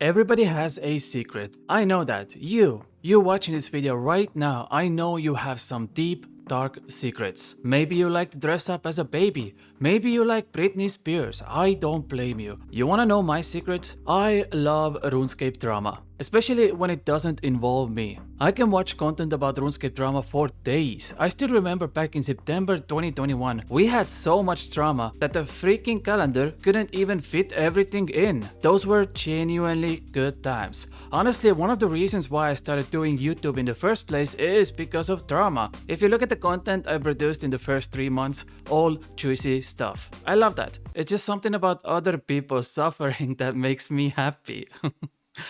Everybody has a secret. I know that. You watching this video right now, I know you have some deep, dark secrets. Maybe you like to dress up as a baby. Maybe you like Britney Spears. I don't blame you. You wanna know my secret? I love RuneScape drama. Especially when it doesn't involve me. I can watch content about RuneScape drama for days. I still remember back in September 2021, we had so much drama that the freaking calendar couldn't even fit everything in. Those were genuinely good times. Honestly, one of the reasons why I started doing YouTube in the first place is because of drama. If you look at the content I produced in the first 3 months, all juicy stuff. I love that. It's just something about other people suffering that makes me happy.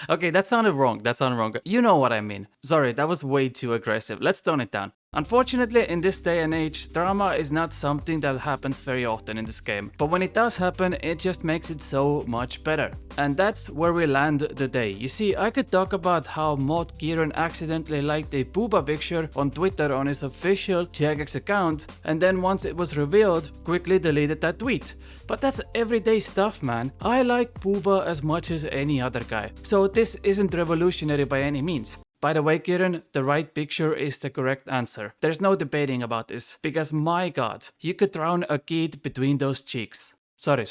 Okay, that sounded wrong. You know what I mean. Sorry, that was way too aggressive. Let's tone it down. Unfortunately, in this day and age, drama is not something that happens very often in this game. But when it does happen, it just makes it so much better. And that's where we land today. You see, I could talk about how Mod Kieran accidentally liked a booba picture on Twitter on his official Jagex account, and then once it was revealed, quickly deleted that tweet. But that's everyday stuff, man. I like booba as much as any other guy. So this isn't revolutionary by any means. By the way, Kieran, the right picture is the correct answer. There's no debating about this, because my god, you could drown a kid between those cheeks. Sorry,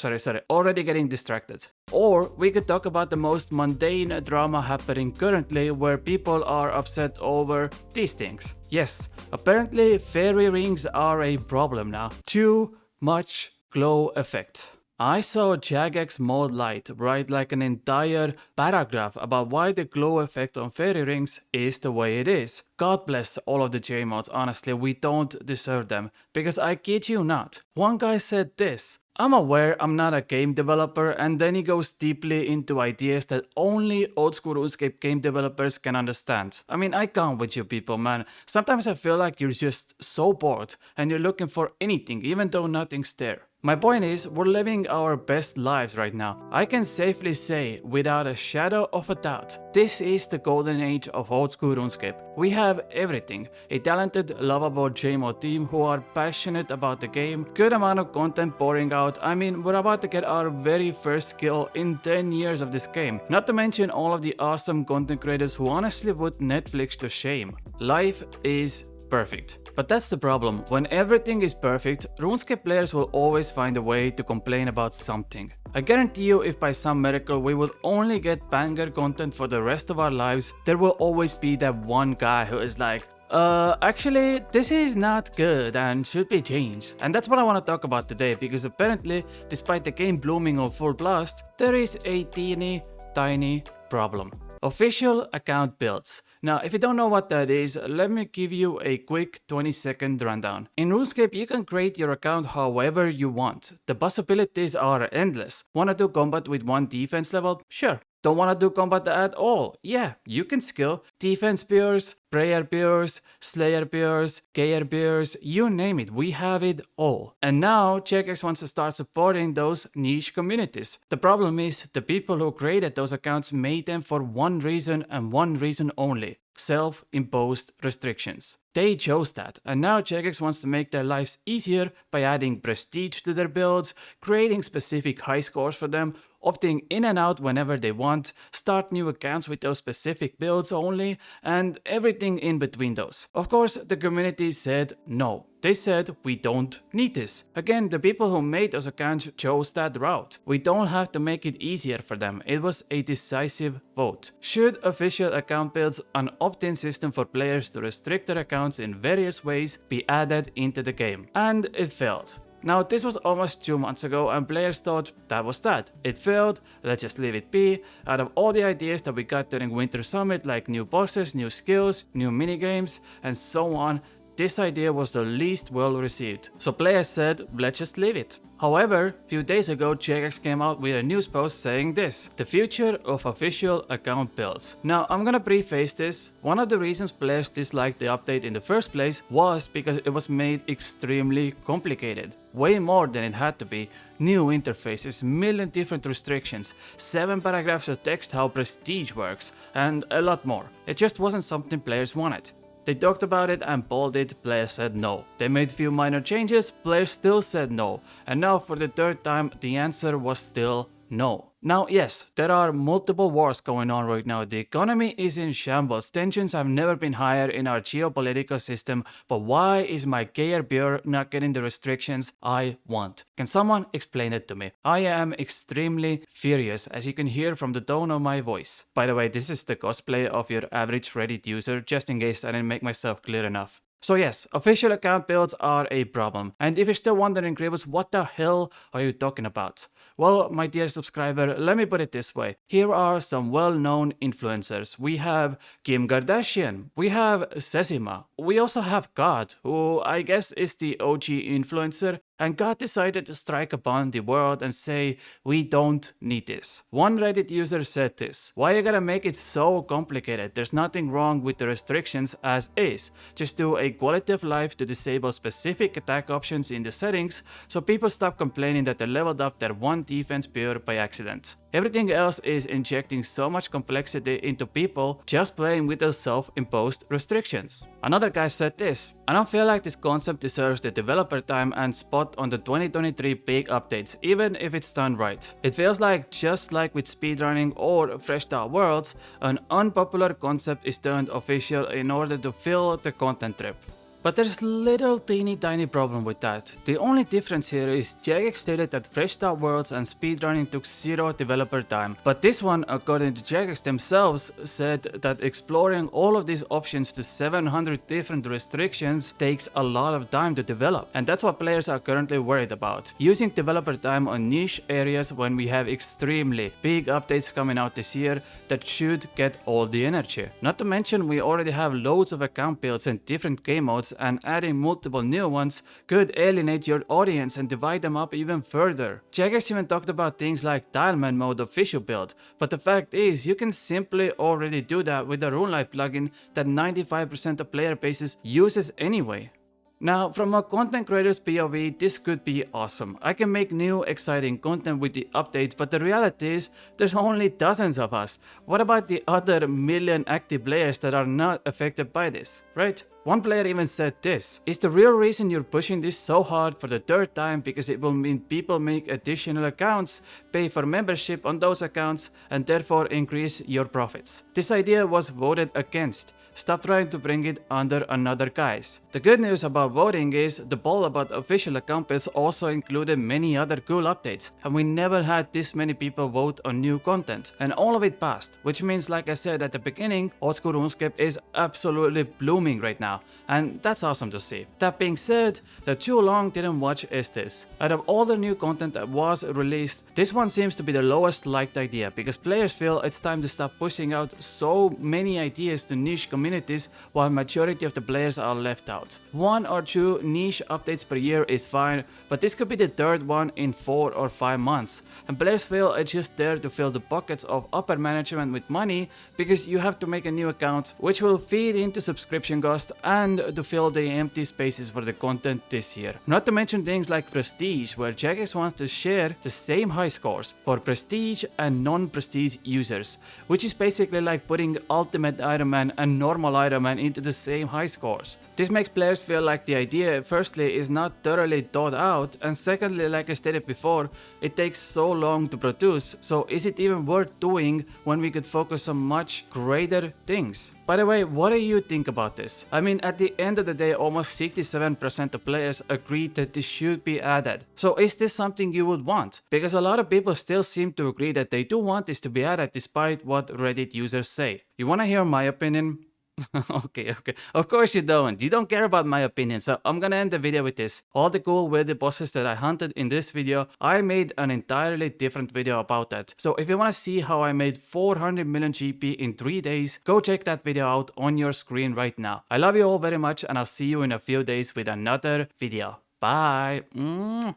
already getting distracted. Or we could talk about the most mundane drama happening currently where people are upset over these things. Yes, apparently fairy rings are a problem now. Too much glow effect. I saw Jagex Mod Light write like an entire paragraph about why the glow effect on fairy rings is the way it is. God bless all of the J-mods, honestly, we don't deserve them. Because I kid you not, one guy said this: I'm aware I'm not a game developer, and then he goes deeply into ideas that only old school RuneScape game developers can understand. I mean, I can't with you people, man. Sometimes I feel like you're just so bored and you're looking for anything, even though nothing's there. My point is, we're living our best lives right now. I can safely say, without a shadow of a doubt, this is the golden age of old school RuneScape. We have everything. A talented, lovable JMO team who are passionate about the game, good amount of content pouring out. I mean, we're about to get our very first skill in 10 years of this game. Not to mention all of the awesome content creators who honestly put Netflix to shame. Life is perfect. But that's the problem. When everything is perfect, RuneScape players will always find a way to complain about something. I guarantee you, if by some miracle we would only get banger content for the rest of our lives, there will always be that one guy who is like, actually, this is not good and should be changed. And that's what I want to talk about today, because apparently, despite the game blooming on full blast, there is a teeny tiny problem. Official account builds. Now, if you don't know what that is, let me give you a quick 20-second rundown. In RuneScape, you can create your account however you want. The possibilities are endless. Wanna do combat with one defense level? Sure. Don't wanna do combat at all? Yeah, you can skill defense peers, prayer peers, slayer peers, KR peers, you name it, we have it all. And now Jagex wants to start supporting those niche communities. The problem is, the people who created those accounts made them for one reason and one reason only: self-imposed restrictions. They chose that, and now Jagex wants to make their lives easier by adding prestige to their builds, creating specific high scores for them, opting in and out whenever they want, start new accounts with those specific builds only, and everything in between those. Of course, the community said no. They said, we don't need this. Again, the people who made those accounts chose that route. We don't have to make it easier for them. It was a decisive vote. Should official account builds, an opt-in system for players to restrict their accounts in various ways, be added into the game? And it failed. Now, this was almost 2 months ago, and players thought that was that. It failed, let's just leave it be. Out of all the ideas that we got during Winter Summit, like new bosses, new skills, new minigames, and so on, this idea was the least well received. So players said, let's just leave it. However, a few days ago, Jagex came out with a news post saying this: the future of official account builds. Now, I'm gonna preface this. One of the reasons players disliked the update in the first place was because it was made extremely complicated. Way more than it had to be. New interfaces, million different restrictions, 7 paragraphs of text how prestige works, and a lot more. It just wasn't something players wanted. They talked about it and polled it, players said no. They made few minor changes, players still said no. And now for the third time, the answer was still no. Now, yes, there are multiple wars going on right now. The economy is in shambles. Tensions have never been higher in our geopolitical system. But why is my gayer beer not getting the restrictions I want? Can someone explain it to me? I am extremely furious, as you can hear from the tone of my voice. By the way, this is the cosplay of your average Reddit user, just in case I didn't make myself clear enough. So yes, official account builds are a problem. And if you're still wondering, Grievous, what the hell are you talking about? Well, my dear subscriber, let me put it this way. Here are some well-known influencers. We have Kim Kardashian, we have Sesima, we also have God, who I guess is the OG influencer, and God decided to strike upon the world and say, we don't need this. One Reddit user said this: why you gotta make it so complicated? There's nothing wrong with the restrictions as is. Just do a quality of life to disable specific attack options in the settings so people stop complaining that they leveled up their one defense pure by accident. Everything else is injecting so much complexity into people just playing with those self-imposed restrictions. Another guy said this: I don't feel like this concept deserves the developer time and spot on the 2023 big updates, even if it's done right. It feels like, just like with speedrunning or Fresh Start Worlds, an unpopular concept is turned official in order to fill the content trip. But there's little teeny tiny problem with that. The only difference here is Jagex stated that Fresh Start Worlds and speedrunning took zero developer time, but this one, according to Jagex themselves, said that exploring all of these options to 700 different restrictions takes a lot of time to develop, and that's what players are currently worried about. Using developer time on niche areas when we have extremely big updates coming out this year that should get all the energy. Not to mention we already have loads of account builds and different game modes, and adding multiple new ones could alienate your audience and divide them up even further. Jagex even talked about things like Tileman mode official build, but the fact is you can simply already do that with the Runelight plugin that 95% of player bases uses anyway. Now, from a content creator's POV, this could be awesome. I can make new exciting content with the updates, but the reality is there's only dozens of us. What about the other million active players that are not affected by this, right? One player even said this: is the real reason you're pushing this so hard for the third time because it will mean people make additional accounts, pay for membership on those accounts, and therefore increase your profits. This idea was voted against. Stop trying to bring it under another guise. The good news about voting is the poll about official account builds also included many other cool updates, and we never had this many people vote on new content, and all of it passed, which means, like I said at the beginning, Oldschool Runescape is absolutely blooming right now, and that's awesome to see. That being said, the too long didn't watch is this. Out of all the new content that was released, this one seems to be the lowest liked idea because players feel it's time to stop pushing out so many ideas to niche communities while majority of the players are left out. 1 or 2 niche updates per year is fine, but this could be the third one in 4 or 5 months, and players feel it's just there to fill the pockets of upper management with money because you have to make a new account, which will feed into subscription cost and to fill the empty spaces for the content this year. Not to mention things like prestige, where Jagex wants to share the same high scores for prestige and non-prestige users, which is basically like putting Ultimate Iron Man and normal Iron Man into the same high scores. This makes players feel like the idea, firstly, is not thoroughly thought out, and secondly, like I stated before, it takes so long to produce, so is it even worth doing when we could focus on much greater things? By the way, what do you think about this? I mean, at the end of the day, almost 67% of players agreed that this should be added. So is this something you would want? Because a lot of people still seem to agree that they do want this to be added despite what Reddit users say. You wanna hear my opinion? Okay. Of course you don't. You don't care about my opinion, so I'm gonna end the video with this. All the cool weird bosses that I hunted in this video, I made an entirely different video about that. So if you wanna see how I made 400 million GP in 3 days, go check that video out on your screen right now. I love you all very much, and I'll see you in a few days with another video. Bye.